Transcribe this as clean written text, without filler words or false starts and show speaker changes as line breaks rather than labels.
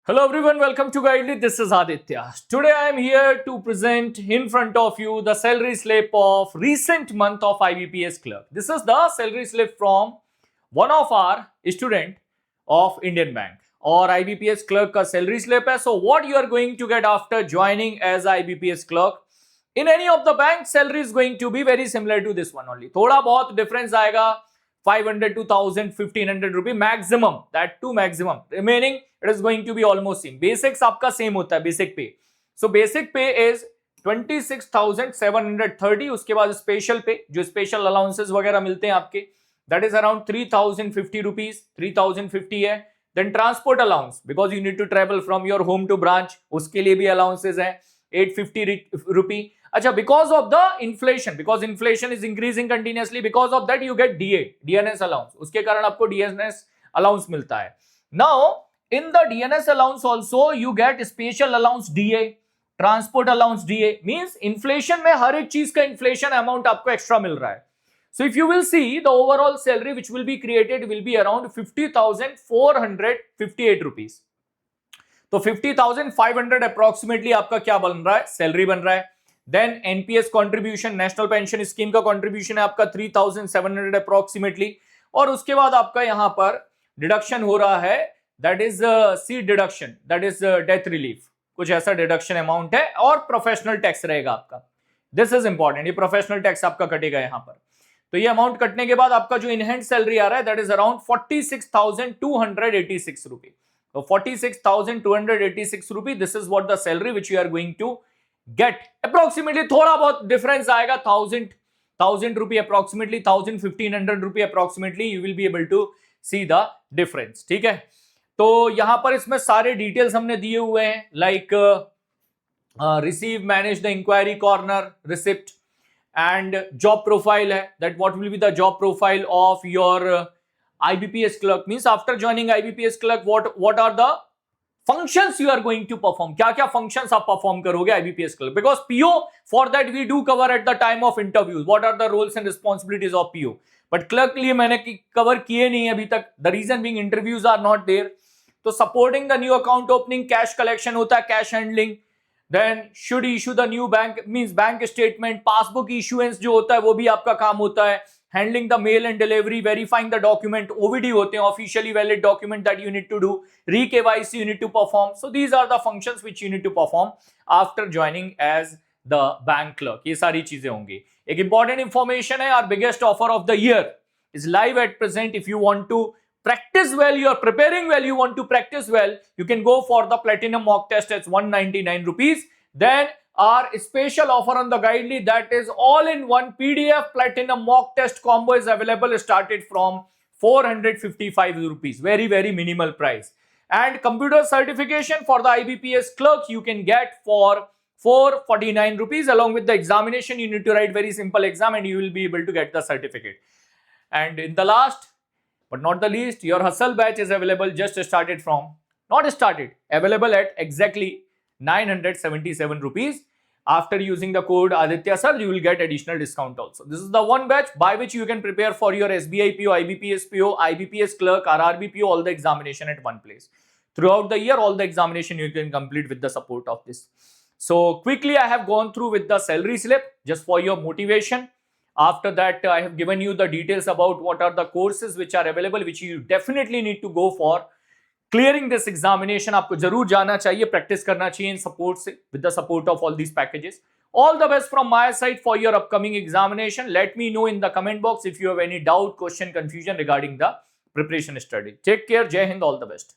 Hello everyone, welcome to Guidely. This is Aditya. Today I am here to present in front of you the salary slip of recent month of IBPS clerk. This is the salary slip from one of our student of Indian Bank और IBPS clerk का salary slip है. So what you are going to get after joining as IBPS clerk in any of the bank, salary is going to be very similar to this one only. थोड़ा बहुत difference आएगा 500 to 1000 1500 rupee maximum, that too maximum. Remaining it is going to be almost same. Basics आपका same होता है basic pay. So basic pay is 26,730. उसके बाद special pay जो special allowances वगैरह मिलते हैं आपके, that is around 3050 rupees. 3050 है. Then transport allowance because you need to travel from your home to branch, उसके लिए भी allowances हैं 850 rupee. अच्छा, because of the inflation, because inflation is increasing continuously, because of that you get DNS allowance. उसके कारण आपको DNS allowance मिलता है. Now in the DNS allowance also you get special allowance DA, transport allowance DA. Means inflation में हर एक चीज का inflation amount आपको extra मिल रहा है. So if you will see, the overall salary which will be created will be around 50,458 rupees. तो 50,500 approximately आपका क्या बन रहा है, सैलरी बन रहा है. Then NPS contribution, national pension scheme का कंट्रीब्यूशन है आपका 3,700 अप्रोक्सीमेटली. और उसके बाद आपका यहां पर डिडक्शन हो रहा है, that is seat deduction, that is death relief, कुछ ऐसा डिडक्शन अमाउंट है. और प्रोफेशनल टैक्स रहेगा आपका. दिस इज इंपॉर्टेंट, ये प्रोफेशनल टैक्स आपका कटेगा यहां पर. तो ये अमाउंट कटने के बाद आपका जो इनहैंड सैलरी आ रहा है that is around 46,286 rupee. So 46,286 rupees. This is what the salary which you are going to get. Approximately थोड़ा बहुत difference आएगा, 1000 rupee approximately, 1500 rupee approximately. You will be able to see the difference. ठीक है. तो यहां पर इसमें सारे डिटेल्स हमने दिए हुए हैं, like receive, manage the inquiry corner, receipt, and job profile है. That what will be the job profile of your IBPS clerk. Means after joining IBPS clerk, what are the functions you are going to perform? क्या क्या functions आप perform करोगे IBPS clerk? Because PO, for that we do cover at the time of interviews. What are the roles and responsibilities of PO? But clerk के लिए मैंने cover किए नहीं अभी तक. The reason being interviews are not there. तो supporting the new account opening, cash collection होता है, cash handling. Then should issue the new bank, means bank statement, passbook issuance जो होता है वो भी आपका काम होता है. Handling the mail and delivery, verifying the document, OVD होते हैं, officially valid document that you need to do, re-KYC you need to perform. So these are the functions which you need to perform after joining as the bank clerk. ये सारी चीजें होंगी. एक important information है, our biggest offer of the year is live at present. If you want to practice well, you are preparing well, you want to practice well, you can go for the platinum mock test at 199 rupees. Then our special offer on the Guidely, that is all in one PDF platinum mock test combo, is available, started from 455 rupees. Very minimal price. And computer certification for the IBPS clerk you can get for 449 rupees. Along with the examination, you need to write very simple exam and you will be able to get the certificate. And in the last but not the least, your hustle batch is available, just started from, not started, available at exactly 977 rupees. After using the code Aditya sir, you will get additional discount also. This is the one batch by which you can prepare for your SBI PO, IBPS PO, IBPS clerk, RRB PO, all the examination at one place. Throughout the year, all the examination you can complete with the support of this. So quickly I have gone through with the salary slip just for your motivation. After that, I have given you the details about what are the courses which are available, which you definitely need to go for. Clearing this examination, आपको जरूर जाना चाहिए, practice करना चाहिए इन support से, with the support of all these packages. All the best from my side for your upcoming examination. Let me know in the comment box if you have any doubt, question, confusion regarding the preparation study. Take care. Jai Hind. All the best.